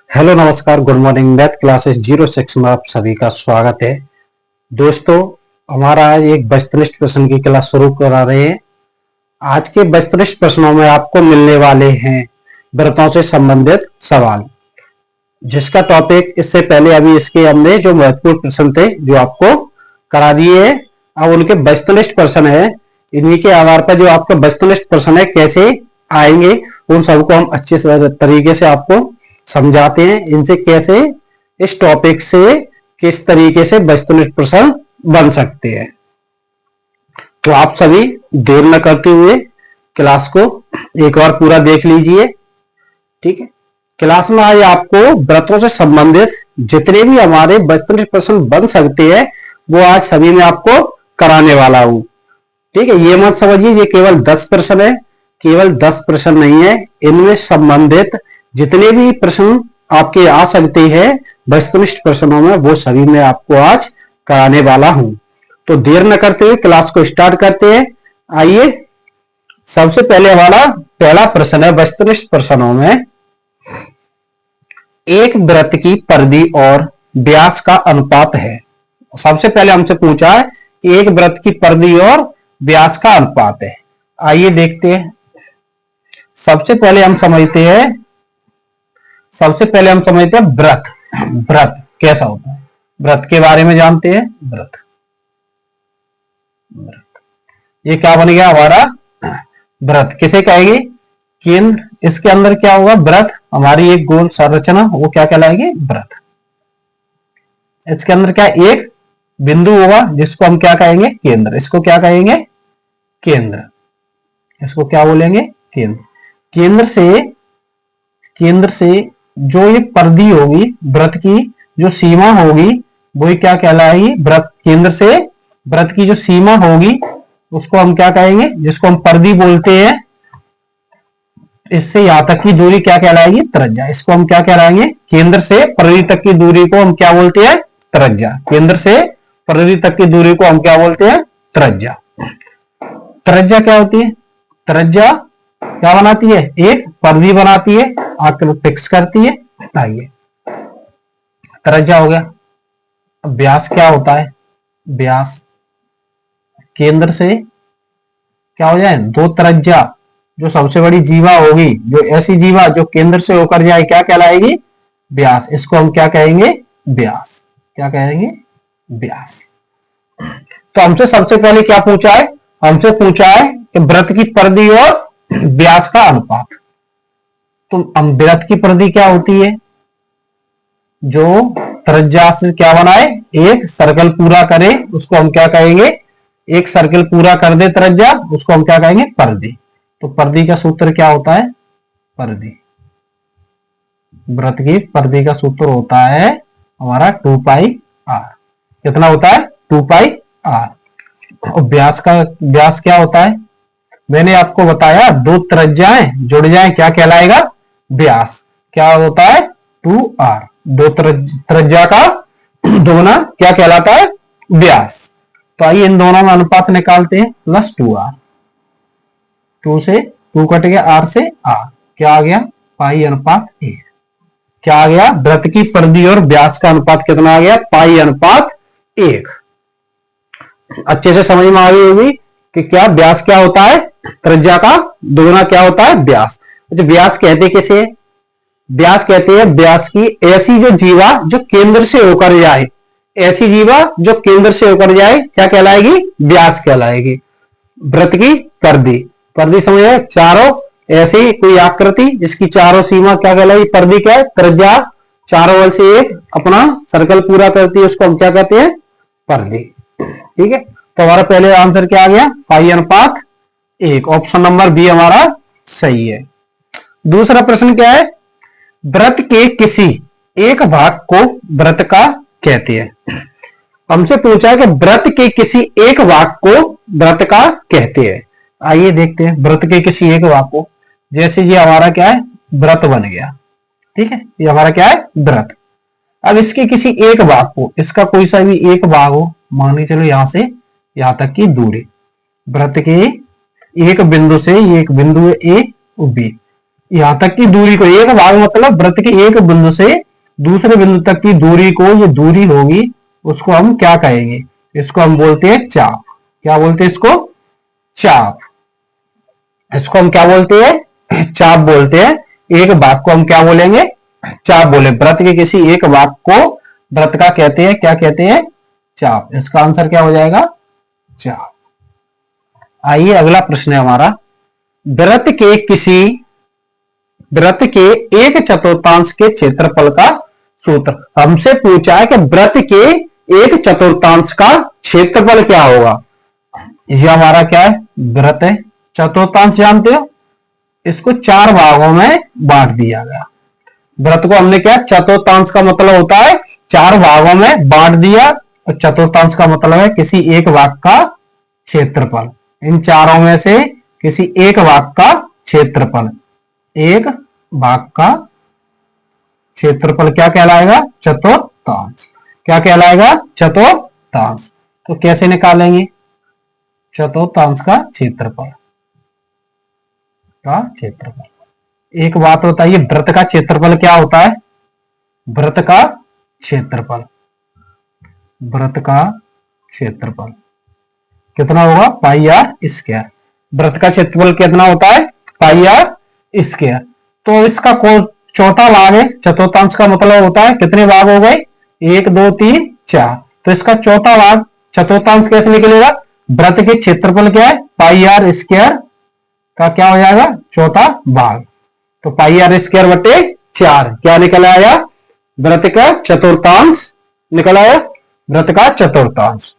Hello नमस्कार good morning math classes 06 में आप सभी का स्वागत है। दोस्तों हमारा आज एक वस्तुनिष्ठ प्रश्न की क्लास शुरू करा रहे हैं। आज के वस्तुनिष्ठ प्रश्नों में आपको मिलने वाले हैं व्रतों से संबंधित सवाल, जिसका टॉपिक इससे पहले अभी इसके हमने जो महत्वपूर्ण प्रश्न थे जो आपको करा दिए हैं। अब उनके वस्तुनिष्ठ प्रश्न है, इन्हीं के आधार पर जो आपके वस्तुनिष्ठ प्रश्न है कैसे आएंगे उन सबको हम अच्छे तरीके से आपको समझाते हैं। इनसे कैसे इस टॉपिक से किस तरीके से वस्तुनिष्ठ प्रश्न बन सकते हैं। तो आप सभी देर न करते हुए क्लास को एक बार पूरा देख लीजिए, ठीक है। क्लास में आज आपको व्रतों से संबंधित जितने भी हमारे वस्तुनिष्ठ प्रश्न बन सकते हैं वो आज सभी में आपको कराने वाला हूं, ठीक है। ये मत समझिए ये केवल 10 प्रश्न है, केवल 10 प्रश्न नहीं है। इनमें संबंधित जितने भी प्रश्न आपके आ सकते हैं वस्तुनिष्ठ प्रश्नों में वो सभी मैं आपको आज कराने वाला हूं। तो देर न करते हुए क्लास को स्टार्ट करते हैं। आइए, सबसे पहले हमारा पहला प्रश्न है वस्तुनिष्ठ प्रश्नों में, एक वृत्त की परिधि और व्यास का अनुपात है। सबसे पहले हमसे पूछा है कि एक वृत्त की परिधि और व्यास का अनुपात है। आइए देखते हैं। सबसे पहले हम समझते हैं व्रत। व्रत कैसा होता है, व्रत के बारे में जानते हैं। व्रत ये क्या बन गया हमारा व्रत, किसे कहेंगे, केंद्र। इसके अंदर क्या होगा, व्रत हमारी एक गोल संरचना, वो क्या कहलाएगी, व्रत। इसके अंदर क्या एक बिंदु होगा जिसको हम क्या कहेंगे, केंद्र। इसको क्या कहेंगे, केंद्र। इसको क्या बोलेंगे, केंद्र। केंद्र से जो ये परिधि होगी, व्रत की जो सीमा होगी वो क्या कहलाएगी, व्रत। केंद्र से व्रत की जो सीमा होगी उसको हम क्या कहेंगे, जिसको हम परिधि बोलते हैं। इससे यहां तक की दूरी क्या कहलाएगी, त्रिज्या। इसको हम क्या कहलाएंगे, केंद्र से परिधि तक की दूरी को हम क्या बोलते हैं, त्रिज्या। केंद्र से परिधि तक की दूरी को हम क्या बोलते हैं, त्रिज्या। त्रिज्या क्या होती है, त्रिज्या क्या बनाती है, एक परिधि बनाती है, आकृति फिक्स करती है। आइए, त्रिज्या हो गया। अब व्यास क्या होता है, व्यास केंद्र से क्या हो जाए, दो त्रिज्या। जो सबसे बड़ी जीवा होगी, जो ऐसी जीवा जो केंद्र से होकर जाए क्या कहलाएगी, व्यास। इसको हम क्या कहेंगे, व्यास। क्या कहेंगे, व्यास। तो हमसे सबसे पहले क्या पूछा है, हमसे पूछा है कि वृत्त की परिधि और व्यास का अनुपात। तो वृत्त की परिधि क्या होती है, जो त्रिज्या से क्या बनाए, एक सर्कल पूरा करे, उसको हम क्या कहेंगे, एक सर्कल पूरा कर दे त्रिज्या, उसको हम क्या कहेंगे, परिधि। तो परिधि का सूत्र क्या होता है, परिधि। वृत्त की परिधि का सूत्र होता है हमारा 2 पाई r। कितना होता है, 2 पाई r। और व्यास क्या होता है, मैंने आपको बताया दो त्रिज्याएं जुड़ जाएं क्या कहलाएगा, व्यास। क्या होता है, 2r। दो त्रिज्या का दोगुना क्या कहलाता है, व्यास। तो आइए इन दोनों में अनुपात निकालते हैं, प्लस 2r। 2 से 2 कट गया, r से r। क्या आ गया, पाई अनुपात 1। क्या आ गया, वृत्त की परिधि और व्यास का अनुपात कितना आ गया, पाई अनुपात 1। अच्छे से समझ में आ गई होगी कि क्या व्यास क्या होता है, त्रिज्या का दोगुना क्या होता है, व्यास। अच्छा, व्यास कहते किसे, व्यास कहते हैं व्यास की ऐसी जो जीवा जो केंद्र से होकर जाए, ऐसी जीवा जो केंद्र से होकर जाए क्या कहलाएगी, व्यास कहलाएगी। वृत्त की परिधि, परिधि समझे, चारों ऐसी कोई आकृति जिसकी चारों सीमा क्या कहलाएगी, परिधि क्या है, त्रिज्या। चारों ओर से एक अपना सर्कल पूरा करती है, उसको हम क्या कहते हैं, परिधि। ठीक है, तो हमारा पहले आंसर क्या आ गया, पाई अनुपात 1। ऑप्शन नंबर बी हमारा सही है। दूसरा प्रश्न क्या है, वृत्त के किसी एक भाग को वृत्त का कहते हैं। हमसे पूछा है कि वृत्त के किसी एक भाग को वृत्त का कहते हैं। आइए देखते हैं वृत्त के किसी एक भाग को। जैसे ये हमारा क्या है, वृत्त बन गया, ठीक है, ये हमारा क्या है, वृत्त। अब इसके किसी एक भाग को, इसका कोई सा भी एक भाग हो, मान के चलो यहां से यहां तक की दूरी, वृत्त के एक बिंदु से, ये एक बिंदु है ए और बी, यहां तक की दूरी को, एक भाग मतलब वृत्त के एक बिंदु से दूसरे बिंदु तक की दूरी को, ये दूरी होगी, उसको हम क्या कहेंगे? इसको हम बोलते हैं चाप। क्या बोलते हैं इसको? चाप। इसको हम क्या बोलते हैं? चाप बोलते हैं। एक भाग को हम क्या बोलेंगे? चाप बोले। वृत्त के किसी एक भाग को वृत्त का कहते हैं, क्या कहते हैं? चाप। इसका आंसर क्या हो जाएगा? चाप। आइए अगला प्रश्न है हमारा, वृत्त के किसी वृत्त के एक चतुर्थांश के क्षेत्रफल का सूत्र। हमसे पूछा है कि वृत्त के एक चतुर्थांश का क्षेत्रफल क्या होगा। यह हमारा क्या है? वृत्त है। चतुर्थांश जानते हो, इसको चार भागों में बांट दिया गया। वृत्त को हमने क्या, चतुर्थांश का मतलब होता है चार भागों में बांट दिया, और चतुर्थांश का मतलब है किसी एक भाग का क्षेत्रफल। इन चारों में से किसी एक भाग का क्षेत्रफल, एक भाग का क्षेत्रफल क्या कहलाएगा? चतुर्थांश। क्या कहलाएगा? चतुर्थांश। तो कैसे निकालेंगे चतुर्थांश का क्षेत्रफल? एक बात बताइए, वृत्त का क्षेत्रफल क्या होता है? वृत्त का क्षेत्रफल, वृत्त का क्षेत्रफल कितना होगा? पाई आर स्क्वायर। वृत्त का क्षेत्रफल कितना होता है? Pi are square. तो इसका चौथा भाग है। चतुर्थांश का मतलब होता है कितने भाग हो गए? 1 2 3 4। तो इसका चौथा भाग चतुर्थांश कैसे निकलेगा? वृत्त के क्षेत्रफल क्या है? पाई आर स्क्वायर का क्या हो जाएगा? चौथा भाग। तो पाई आर स्क्वायर बटे 4 क्या निकल आया? वृत्त का चतुर्थांश निकल आया, वृत्त का चतुर्थांश।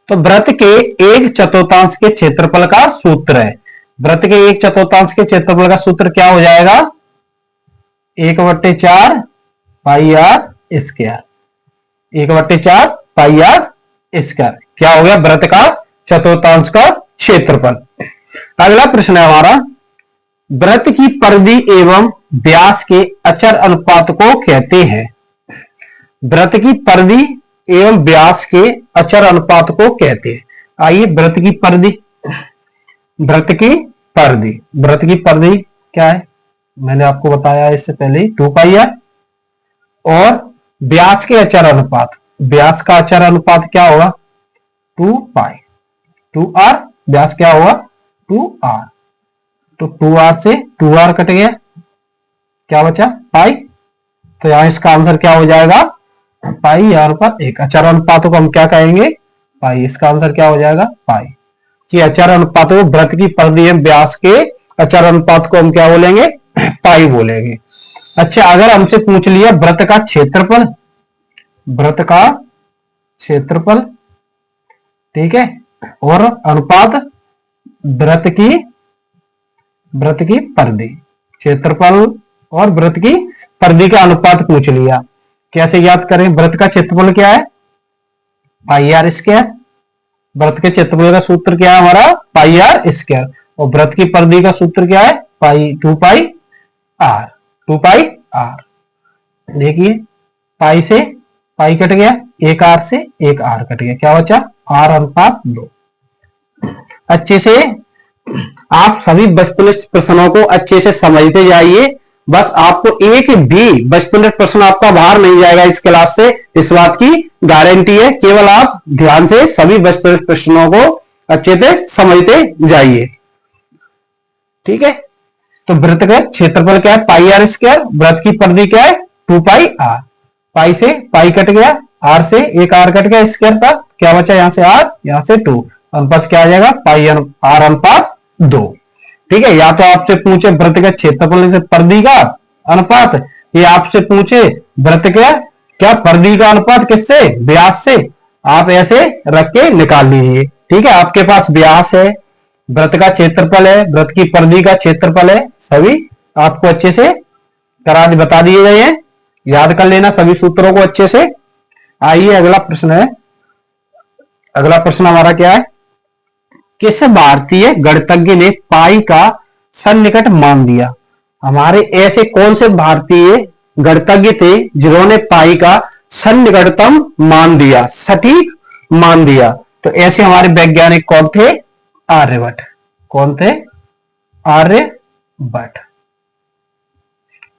तो वृत्त के एक चतुर्थांश के क्षेत्रफल का सूत्र है। वृत्त के एक चतुर्थांश के क्षेत्रफल का सूत्र क्या हो जाएगा? 1/4 pi are square. 1/4 pi are square क्या हो गया? वृत्त का चतुर्थांश का क्षेत्रफल। अगला प्रश्न है हमारा, वृत्त की परिधि एवं व्यास के अचर अनुपात को कहते हैं। वृत्त की परिधि एवं व्यास के अचर अनुपात को कहते हैं। आइए वृत्त की परिधि, वृत्त की परिधि, वृत्त की परिधि क्या है? मैंने आपको बताया इससे पहले 2 पाई आर। और व्यास के अचर अनुपात, व्यास का अचर अनुपात क्या होगा? 2 पाई। 2 आर, व्यास क्या होगा? 2 आर। तो 2 आर से 2 आर कट गया, क्या बचा? पाई। तो यहां इसका आंसर क्या हो जाएगा? पाई आर पर 1। अचर अनुपातों को हम क्या कहेंगे? पाई। इसका आंसर क्या हो जाएगा? पाई। कि अचर अनुपातों को, वृत्त की परिधि एवं व्यास के अचर अनुपात को हम क्या बोलेंगे? पाई बोलेंगे। अच्छा, अगर हमसे पूछ लिया वृत्त का क्षेत्रफल, वृत्त का क्षेत्रफल, ठीक है, और अनुपात वृत्त की परिधि, क्षेत्रफल और वृत्त की परिधि का अनुपात पूछ लिया, कैसे याद करें? वृत्त का क्षेत्रफल क्या है? Pi are square. वृत्त के क्षेत्रफल का सूत्र क्या है हमारा? Pi are square. और वृत्त की परिधि का सूत्र क्या है? Pi, 2 pi R. 2 pi R. देखिए, पाई से पाई कट गया, 1 आर से 1 आर कट गया, क्या बचा? आर अनुपात 2। अच्छे से आप सभी बचपन प्रश्नों को अच्छे से समझते जाइए। बस आपको एक भी बचपन प्रश्न आपका बाहर नहीं जाएगा इस क्लास से, इस बात की गारंटी है। केवल आप ध्यान से सभी बचपन प्रश्नों को अच्छे से समझते जाइए, ठीक है। तो वृत्त का क्षेत्रफल क्या है? Pi are square. वृत्त की परिधि क्या है? 2 पाई आर। पाई से पाई कट गया, आर से 1 आर कट गया स्क्वायर का, क्या बचा? यहां से आर, यहां से 2। अनुपात क्या आ जाएगा? पाई आर अनुपात 2। ठीक है। या तो आपसे पूछे वृत्त के क्षेत्रफल से परिधि का अनुपात, ये आपसे पूछे वृत्त के क्या परिधि का अनुपात किससे? व्यास से। आप ऐसे रख के निकाल लीजिए, ठीक है। आपके पास व्यास है, वृत्त का क्षेत्रफल है, वृत्त की परिधि का क्षेत्रफल है, सभी आपको अच्छे से बता दिए गए हैं। याद कर लेना सभी सूत्रों को अच्छे से। आइए अगला प्रश्न है। अगला प्रश्न हमारा क्या है? किस भारतीय गणितज्ञ ने पाई का सन्निकट मान दिया? हमारे ऐसे कौन से भारतीय गणितज्ञ थे जिन्होंने पाई का सन्निकटतम मान दिया, सटीक मान दिया? तो ऐसे हमारे वैज्ञानिक कौन थे? आर्यभट्ट। कौन थे? आर्यभट्ट।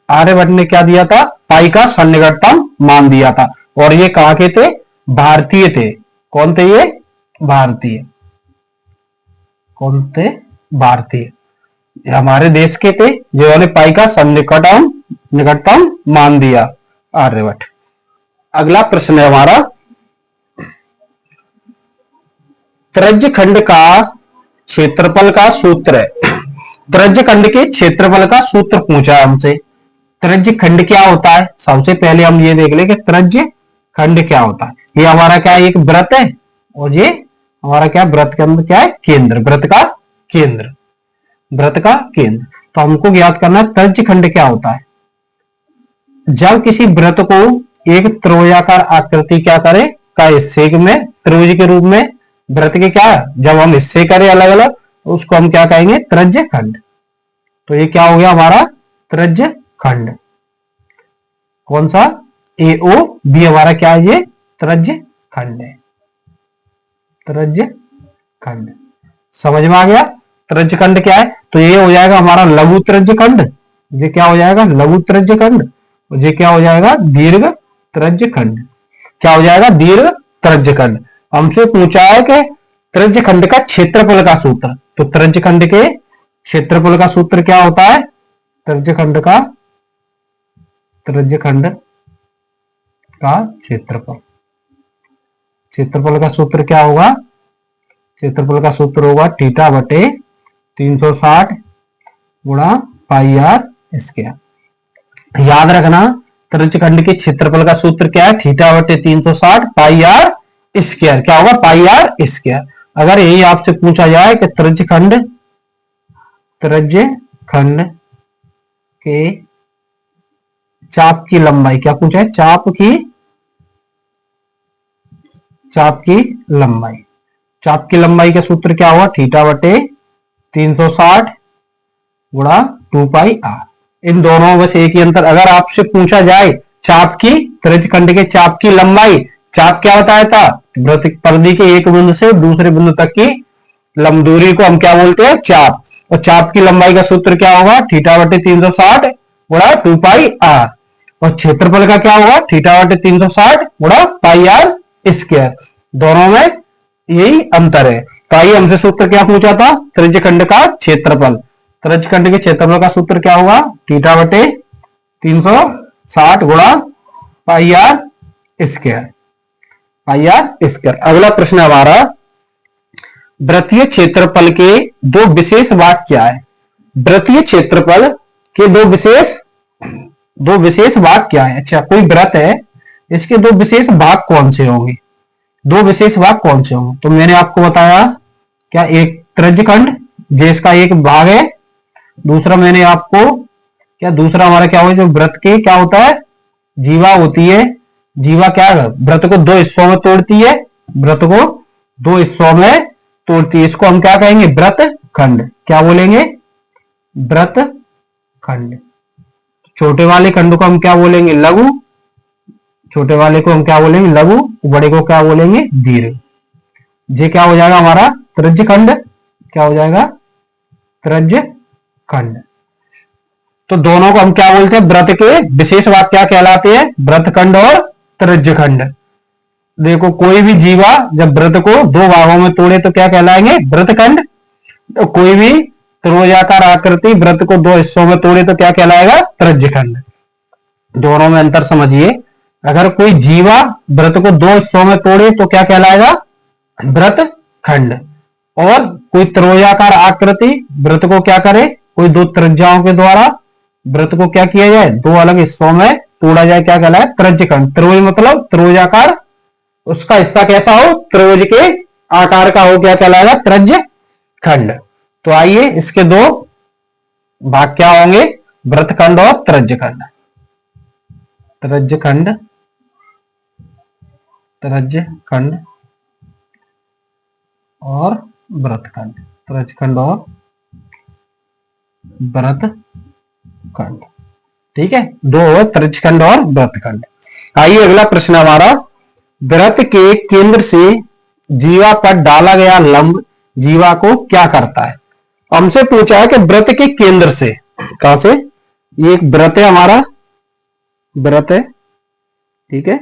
आर्यभट्ट ने क्या दिया था, पाई का सन्निकटतम मान दिया था। और ये कहां के थे, भारतीय थे। कौन थे ये, भारतीय। कौन थे, भारतीय। हमारे देश के थे जिन्होंने पाई का सन्निकटतम निकटतम मान दिया, आर्यभट्ट। अगला प्रश्न है हमारा, त्रिज्य खंड का क्षेत्रफल का सूत्र है। त्रिज्य खंड के क्षेत्रफल का सूत्र पूछा है हमसे। त्रिज्य खंड क्या होता है, सबसे पहले हम ये देख लें कि त्रिज्य खंड क्या होता है। ये हमारा क्या है, एक वृत्त है, और ये हमारा क्या, वृत्त के अंदर क्या है, केंद्र, वृत्त का केंद्र, वृत्त का केंद्र। तो हमको ज्ञात करना है त्रिज्य खंड क्या होता है। जब किसी वृत्त को एक त्रिभुजाकार आकृति क्या करे का हिस्से में, त्रिभुज के रूप में वृत्त के क्या, जब हम हिस्से करें अलग अलग, उसको हम क्या कहेंगे, त्रिज्य खंड। तो ये क्या हो गया हमारा त्रिज्य खंड। कौन सा, ए ओ बी हमारा क्या है, ये त्रिज्य खंड है, त्रिज्य खंड। समझ में आ गया, त्रिज्य खंड क्या है। तो ये हो जाएगा हमारा लघु त्रिज्य खंड, ये क्या हो जाएगा, लघु त्रिज्य खंड। और ये क्या हो जाएगा, दीर्घ त्रिज्य खंड। क्या हो जाएगा, दीर्घ त्रिज्य खंड। हमसे पूछा है कि त्रिज्य खंड का क्षेत्रफल का सूत्र। तो त्रिज्य खंड के क्षेत्रफल का सूत्र क्या होता है, त्रिज्य खंड का क्षेत्रफल, क्षेत्रफल का सूत्र क्या होगा, क्षेत्रफल का सूत्र होगा थीटा बटे 360 गुणा पाई आर स्क्वायर। याद रखना त्रिज्य खंड के क्षेत्रफल का सूत्र क्या है, थीटा बटे 360 पाई आर स्क्वायर। क्या होगा, पाई आर स्क्वायर। अगर यही आपसे पूछा जाए कि त्रिज्य खंड के चाप की लंबाई, क्या पूछा है, चाप की लंबाई का सूत्र क्या हुआ, थीटा बटे 360 गुणा 2 पाई आर। इन दोनों में से एक ही अंतर। अगर आपसे पूछा जाए चाप की, त्रिज्य खंड के चाप की लंबाई, चाप क्या बताया था, परिधि के एक बिंदु से दूसरे बिंदु तक की लंब दूरी को हम क्या बोलते हैं, चाप। और चाप की लंबाई का सूत्र क्या होगा, थीटा बटे 360 गुणा 2 पाई आर। और क्षेत्रफल का क्या होगा, थीटा बटे 360 गुणा पाई आर स्क्वायर। दोनों में यही अंतर है। तो आइए, हमसे सूत्र क्या पूछा था, त्रिज्य खंड का क्षेत्रफल। त्रिज्य खंड के क्षेत्रफल का सूत्र क्या होगा, थीटा बटे 360 गुणा pi are square, pi are square. अगला प्रश्न हमारा, वृत्तीय क्षेत्रफल के दो विशेष भाग क्या है। वृत्तीय क्षेत्रफल के दो विशेष भाग क्या है। अच्छा, कोई वृत्त है, इसके दो विशेष भाग कौन से होंगे, दो विशेष भाग कौन से होंगे। तो मैंने आपको बताया क्या, एक त्रिज्य खंड जिसका एक भाग है, दूसरा मैंने आपको क्या, दूसरा हमारा क्या होगा, जो वृत्त के क्या होता है, जीवा होती है। जीवा क्या है, वृत्त को दो हिस्सों में तोड़ती है, वृत्त को दो हिस्सों में तोड़ती है। इसको हम क्या कहेंगे, वृत्त खंड। क्या बोलेंगे, वृत्त खंड। छोटे वाले खंड को हम क्या बोलेंगे, लघु। छोटे वाले को हम क्या बोलेंगे, लघु। बड़े को क्या बोलेंगे, दीर्घ। ये क्या हो जाएगा हमारा त्रिज्य खंड। क्या हो जाएगा, त्रिज्य खंड। तो दोनों को हम क्या बोलते हैं, वृत्त के विशेष भाग क्या कहलाते हैं, वृत्त खंड और त्रिज्य खंड। देखो, कोई भी जीवा जब वृत्त को दो भागों में तोड़े तो क्या कहलाएंगे, वृत्त खंड। तो कोई भी त्रिभुजाकार आकृति वृत्त को दो हिस्सों में तोड़े तो क्या कहलाएगा, त्रिज्य खंड। दोनों में अंतर समझिए। अगर कोई जीवा वृत्त को दो हिस्सों में तोड़े तो क्या कहलाएगा, वृत्त खंड। और कोई त्रिभुजाकार आकृति वृत्त को क्या करे, कोई दो त्रिज्याओं के द्वारा वृत्त को क्या किया जाए, दो अलग हिस्सों में तोड़ा जाए, क्या कहलाए, त्रिज्य खंड। त्रिभुज मतलब त्रिभुजाकार, उसका हिस्सा कैसा हो, त्रिभुज के आकार का हो, क्या कहलाएगा, त्रिज्य खंड। तो आइए, इसके दो भाग क्या होंगे, वृत्त खंड और त्रिज्य खंड। त्रिज्य खंड, त्रिज्य खंड और वृत्त खंड। त्रिज्य खंड और वृत्त खंड, ठीक है। दो है, त्रिज्य खंड और वृत्त खंड। आइए, अगला प्रश्न हमारा, वृत्त के केंद्र से जीवा पर डाला गया लंब जीवा को क्या करता है। हमसे पूछा है कि वृत्त के केंद्र से, कहां से, ये एक वृत्त है हमारा, वृत्त है, ठीक है।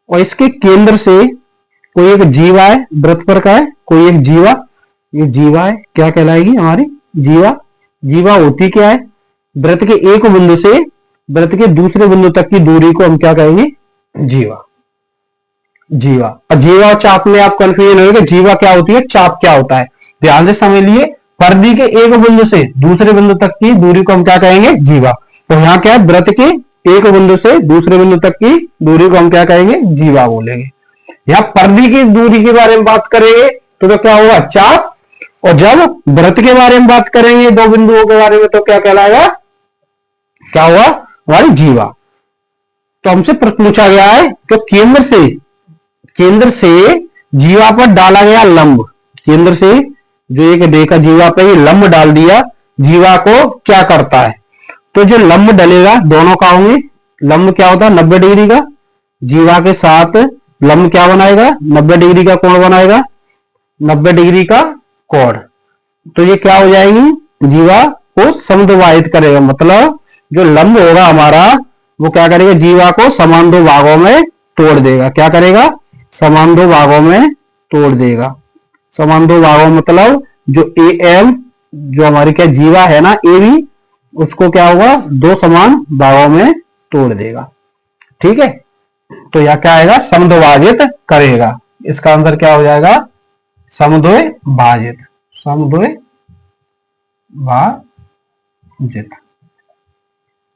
और इसके केंद्र से कोई एक जीवा है, वृत्त पर का है कोई एक जीवा, ये जीवा है, क्या कहलाएगी हमारी जीवा। जीवा होती क्या है, वृत्त के एक बिंदु से वृत्त के दूसरे बिंदु तक की दूरी को हम क्या कहेंगे, जीवा। जीवा और जीवा और चाप में आप कंफ्यूजन हो कि जीवा क्या होती है, चाप क्या होता है। ध्यान से समझ लिए, परिधि के एक बिंदु से दूसरे बिंदु तक की दूरी को हम क्या कहेंगे, जीवा। तो यहाँ क्या है, वृत्त के एक बिंदु से दूसरे बिंदु तक की दूरी को हम क्या कहेंगे, जीवा बोलेंगे। यहाँ परिधि की दूरी के बारे में बात करेंगे तो क्या होगा, चाप। और जब वृत्त के बारे में बात करेंगे दो बिंदुओं के बारे में तो क्या कहलाएगा, क्या हुआ, हमारी जीवा। तो हमसे प्रश्न पूछा गया है कि केंद्र से जीवा पर डाला गया लंब, केंद्र से जो एक रेखा जीवा पे ये लंब डाल दिया, जीवा को क्या करता है। तो जो लंब डलेगा दोनों का होंगे, लंब क्या होता है 90 डिग्री का, जीवा के साथ लंब क्या बनाएगा, 90 डिग्री का कोण बनाएगा, 90 डिग्री का कोण। तो ये क्या हो जाएगी, जीवा को समद्विभाजित करेगा, मतलब जो लंब होगा हमारा वो क्या करेगा, जीवा को समान दो भागों में तोड़ देगा। क्या करेगा, समान दो भागों में तोड़ देगा। समान दो भागों मतलब जो ए एम, जो हमारी क्या जीवा है ना ए बी, उसको क्या होगा दो समान भागों में तोड़ देगा, ठीक है। तो यह क्या आएगा, समद्विभाजित करेगा। इसका आंसर क्या हो जाएगा, समद्विभाजित, समद्विभाजित।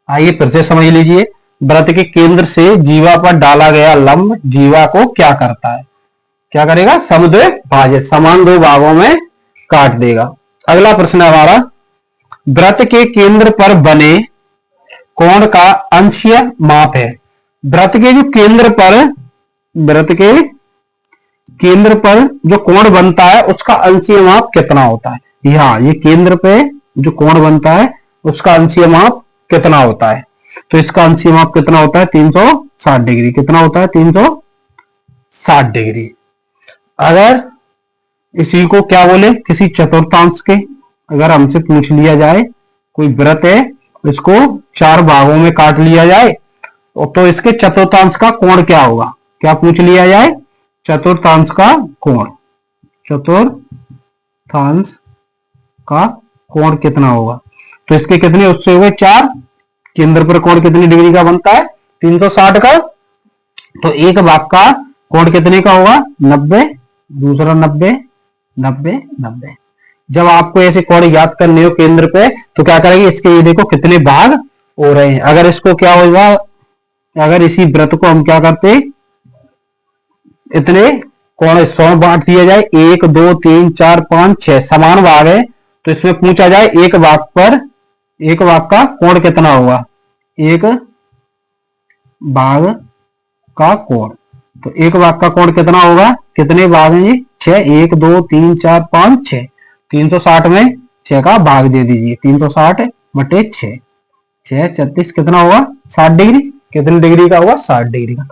आइए फिर से समझ लीजिए, वृत्त के केंद्र से जीवा पर डाला गया लंब जीवा को क्या करता है, क्या करेगा, समद्विभाजित, समान दो भागों में काट देगा। अगला प्रश्न हमारा, वृत्त के केंद्र पर बने कोण का अंशीय माप है। वृत्त के जो केंद्र पर, वृत्त के केंद्र पर जो कोण बनता है उसका अंशीय माप कितना होता है। यहाँ ये केंद्र पे जो कोण बनता है उसका अंशीय माप कितना होता है। तो इसका अंशीय माप कितना होता है, 360 डिग्री। कितना होता है, 360 डिग्री। अगर इसी को क्या बोले, किसी चतुर्थांश के अगर हमसे पूछ लिया जाए, कोई वृत्त है इसको चार भागों में काट लिया जाए तो इसके चतुर्थांश का कोण क्या होगा, क्या पूछ लिया जाए, चतुर्थांश का कोण, चतुर्थांश का कोण कितना होगा। तो इसके कितने उससे हो गए चार, केंद्र पर कोण कितनी डिग्री का बनता है, 360 का। तो एक भाग का कोण कितने का होगा, 90, दूसरा 90, 90, 90। जब आपको ऐसे कोण याद करने हो केंद्र पे तो क्या करेंगे, इसके ये देखो कितने भाग हो रहे हैं। अगर इसको क्या होगा, अगर इसी वृत्त को हम क्या करते, इतने कोण 100 बांट दिया जाए, 1 2 3 4 5 6 समान भाग है, तो इसमें पूछा जाए एक भाग पर, एक भाग का कोण कितना होगा, एक भाग का कोण। तो एक भाग का कोण कितना होगा, कितने भाग हैं ये, 6, 1 2 3 4 5 6, 360 में 6 का भाग दे दीजिए, 360 बटे 6, 6 36 कितना होगा, 60 डिग्री। कितने डिग्री का होगा, 60 डिग्री का।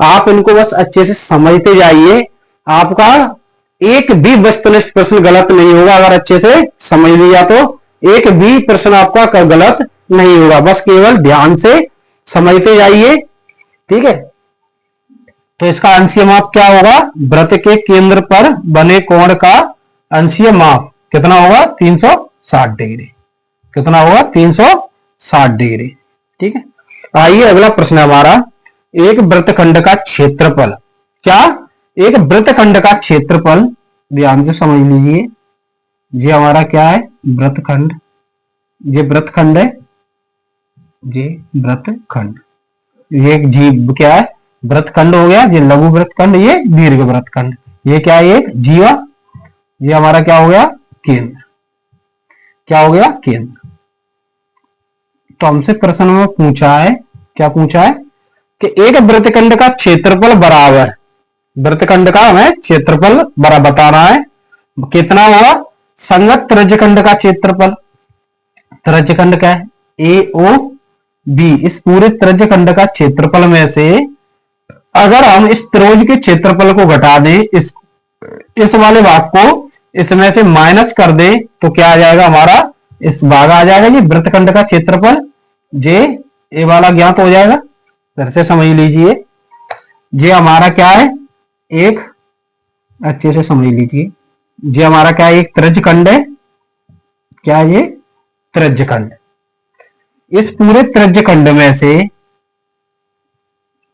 आप इनको बस अच्छे से समझते जाइए, आपका एक भी वस्तुनिष्ठ प्रश्न गलत नहीं होगा। अगर अच्छे से समझ लिया तो एक भी प्रश्न आपका गलत नहीं होगा, बस केवल ध्यान से समझते जाइए, ठीक है। तो इसका अंशीय माप क्या होगा, वृत्त के केंद्र पर बने कोण का अंशीय माप कितना होगा, 360 डिग्री। कितना होगा, 360 डिग्री, ठीक है। आइए अगला प्रश्न हमारा, एक वृत्तखंड का क्षेत्रफल, क्या, एक वृत्तखंड का क्षेत्रफल, ध्यान से समझ लीजिए, ये हमारा क्या है, वृत्तखंड, ये वृत्तखंड है, ये वृत्तखंड, ये एक जीव क्या है, वृत्तखंड हो गया, ये लघु वृत्तखंड, ये दीर्घ वृत्तखंड, ये क्या है, एक जीवा, ये हमारा क्या हो गया, केंद्र, क्या हो गया, केंद्र। तो हमसे प्रश्न में पूछा है, क्या पूछा है कि एक वृत्तखंड का क्षेत्रफल बराबर, वृत्तखंड का हमें क्षेत्रफल बराबर बताना है, कितना होगा, संगत त्रिज्यखंड का क्षेत्रफल, त्रिज्यखंड क्या है, ए ओ बी, इस पूरे त्रिज्यखंड का क्षेत्रफल में से अगर हम इस त्रिभुज के क्षेत्रफल को घटा दें, इस वाले भाग को इसमें से माइनस कर दें तो क्या आ जाएगा हमारा, इस भाग आ जाएगा ये वृत्तखंड का क्षेत्रफल, जे ए वाला ज्ञात हो जाएगा। फिर से समझ लीजिए, ये हमारा क्या है, एक, अच्छे से समझ लीजिए, ये हमारा क्या है, एक त्रिज्य खंड है। क्या है ये? त्रिज्य खंड। इस पूरे त्रिज्य खंड में से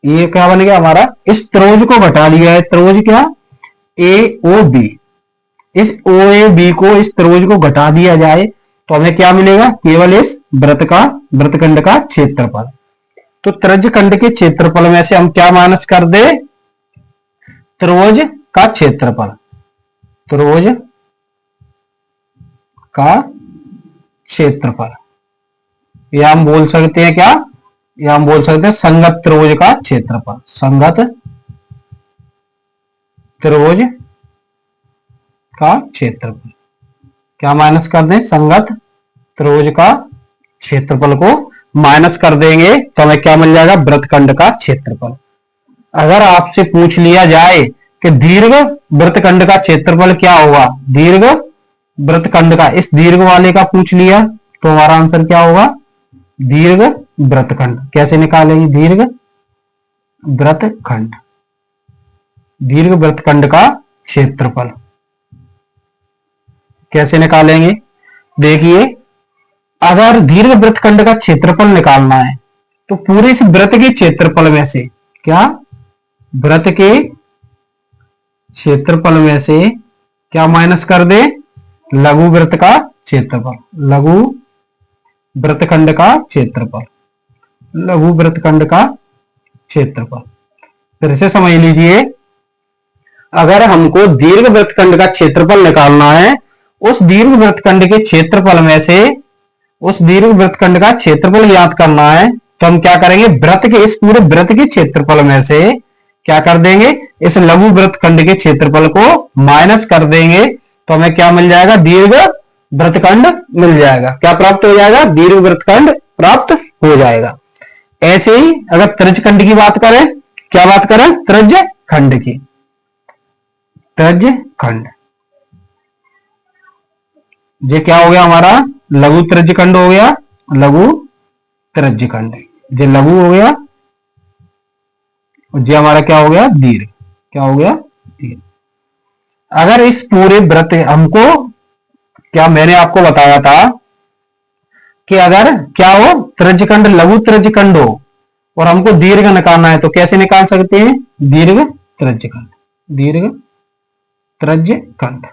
ये क्या बन गया हमारा, इस त्रिभुज को घटा दिया है। त्रिभुज क्या? ए ओ बी। इस ओ ए बी को, इस त्रिभुज को घटा दिया जाए तो हमें क्या मिलेगा? केवल इस वृत्तखंड का क्षेत्रफल। तो त्रिज्य खंड के क्षेत्रफल में से हम क्या माइनस कर दे? त्रिभुज का क्षेत्रफल। त्रिभुज का क्षेत्रफल, या हम बोल सकते हैं क्या? या हम बोल सकते हैं संगत त्रिभुज का क्षेत्रफल। संगत त्रिभुज का क्षेत्रफल क्या माइनस कर दें? संगत त्रिभुज का क्षेत्रफल को माइनस कर देंगे तो हमें क्या मिल जाएगा? वृत्तखंड का क्षेत्रफल। अगर आपसे पूछ लिया जाए कि दीर्घ वृत्तखंड का क्षेत्रफल क्या होगा, दीर्घ वृत्तखंड का, इस दीर्घ वाले का पूछ लिया तो हमारा आंसर क्या होगा? दीर्घ वृत्तखंड। कैसे निकालेंगे? दीर्घ वृत्तखंड, दीर्घ वृत्तखंड का क्षेत्रफल कैसे निकालेंगे? देखिए, अगर दीर्घ वृत्तखंड का क्षेत्रफल निकालना है तो पूरे इस वृत्त के क्षेत्रफल में से, क्या? वृत्त के क्षेत्रफल में से क्या माइनस कर दे? लघु वृत्त का क्षेत्रफल। लघु वृत्तखंड का क्षेत्रफल, लघु वृत्तखंड का क्षेत्रफल। फिर से समझ लीजिए, अगर हमको दीर्घ वृत्तखंड का क्षेत्रफल निकालना है, उस दीर्घ वृत्तखंड के क्षेत्रफल में से, उस दीर्घ वृत्तखंड का क्षेत्रफल ज्ञात करना है तो हम क्या करेंगे? वृत्त के, इस पूरे वृत्त के क्षेत्रफल में से क्या कर देंगे? इस लघु वृत्तखंड के क्षेत्रफल को माइनस कर देंगे तो हमें क्या मिल जाएगा? दीर्घ वृत्तखंड मिल जाएगा। क्या प्राप्त हो जाएगा? दीर्घ वृत्तखंड प्राप्त हो जाएगा। ऐसे ही अगर त्रिज्य खंड की बात करें, क्या बात करें? त्रिज्य खंड की। त्रिज्य खंड, ये क्या हो गया हमारा? लघु त्रिज्य खंड हो गया। लघु त्रिज्य खंड, ये लघु हो गया और ये हमारा क्या हो गया? दीर्घ। क्या हो गया? दीर्घ। अगर इस पूरे वृत्त, हमको क्या, मैंने आपको बताया था कि अगर क्या हो, त्रिज्य खंड लघु त्रिज्य खंड हो और हमको दीर्घ निकालना है तो कैसे निकाल सकते हैं? दीर्घ त्रिज्य खंड, दीर्घ त्रिज्य खंड,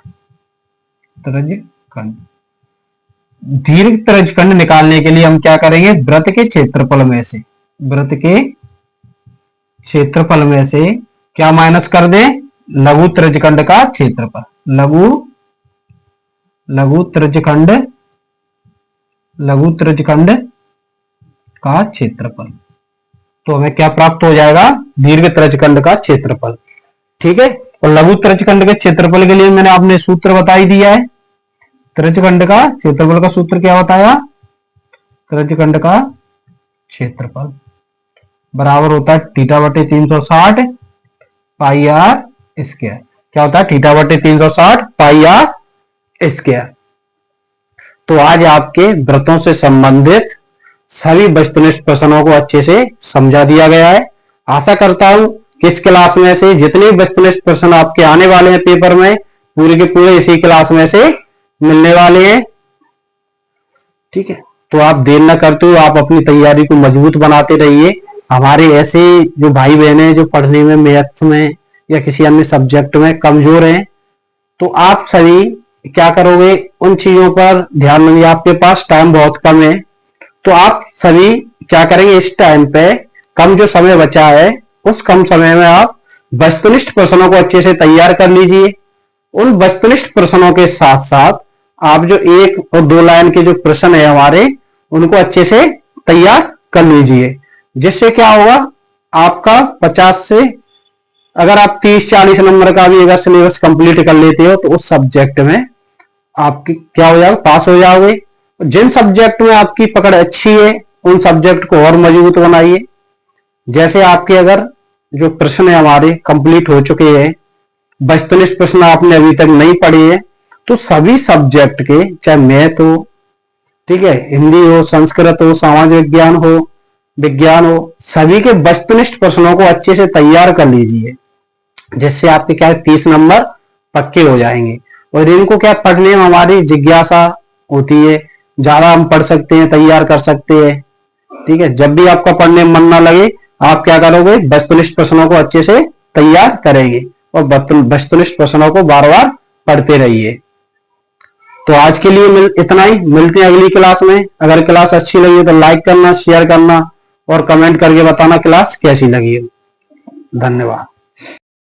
त्रिज्य खंड। दीर्घ त्रिज्य खंड निकालने के लिए हम क्या करेंगे? वृत्त के क्षेत्रफल में से, वृत्त के क्षेत्रफल में से क्या माइनस कर दें? लघु त्रिज्य खंड का क्षेत्रफल। लघु त्रिज्य खंड, लघु त्रिज्य खंड का क्षेत्रफल, तो हमें क्या प्राप्त हो जाएगा? दीर्घ त्रिज्य खंड का क्षेत्रफल। ठीक है। और लघु त्रिज्य खंड के क्षेत्रफल के लिए मैंने आपने सूत्र बता ही दिया है। त्रिज्य खंड का क्षेत्रफल का सूत्र क्या बताया? त्रिज्य खंड का क्षेत्रफल बराबर होता है थीटा बटे 360 पाई आर स्क्वायर। क्या होता है? थीटा बटे 360 पाई आर स्क्वायर। तो आज आपके वृत्तों से संबंधित सभी वस्तुनिष्ठ प्रश्नों को अच्छे से समझा दिया गया है। आशा करता हूं कि इस क्लास में से जितने वस्तुनिष्ठ प्रश्न आपके आने वाले हैं पेपर में, पूरे के पूरे इसी क्लास में से मिलने वाले हैं। ठीक है, तो आप देर न करते हुए आप अपनी तैयारी को मजबूत बनाते रहिए। हमारे ऐसे जो भाई बहन हैं जो पढ़ने में, मैथ्स में या किसी अन्य सब्जेक्ट में कमजोर हैं, तो आप सभी क्या करोगे? उन चीजों पर ध्यान देंगे। आपके पास टाइम बहुत कम है, तो आप सभी क्या करेंगे? इस टाइम पे कम जो समय बचा है, उस कम समय में आप वस्तुनिष्ठ प्रश्नों को अच्छे से तैयार कर लीजिए। उन वस्तुनिष्ठ प्रश्नों के साथ साथ आप जो 1 और 2 लाइन के जो प्रश्न है हमारे, उनको अच्छे से तैयार कर लीजिए। जिससे क्या होगा? आपका 50 से, अगर आप 30-40 नंबर का भी अगर सिलेबस कंप्लीट कर लेते हो तो उस सब्जेक्ट में आपकी क्या हो जाएगा? पास हो जाओगे। जिन सब्जेक्ट में आपकी पकड़ अच्छी है, उन सब्जेक्ट को और मजबूत बनाइए। जैसे आपके अगर जो प्रश्न है हमारे कंप्लीट हो चुके हैं, वस्तुनिष्ठ प्रश्न आपने अभी तक नहीं पढ़े हैं, तो सभी सब्जेक्ट के, चाहे मैथ हो, ठीक है, हिंदी हो, संस्कृत हो, सामाजिक विज्ञान हो, सभी के वस्तुनिष्ठ प्रश्नों को अच्छे से तैयार कर लीजिए, जिससे आपके क्या 30 नंबर पक्के हो जाएंगे। और इनको क्या पढ़ने में हमारी जिज्ञासा होती है, ज्यादा हम पढ़ सकते हैं, तैयार कर सकते हैं। ठीक है, जब भी आपका पढ़ने में मन ना लगे, आप क्या करोगे, वस्तुनिष्ठ प्रश्नों को अच्छे से तैयार करेंगे और वस्तुनिष्ठ प्रश्नों को बार बार पढ़ते रहिए। तो आज के लिए इतना ही, मिलते हैं अगली क्लास में। अगर क्लास अच्छी लगी तो लाइक करना, शेयर करना और कमेंट करके बताना क्लास कैसी लगी। धन्यवाद।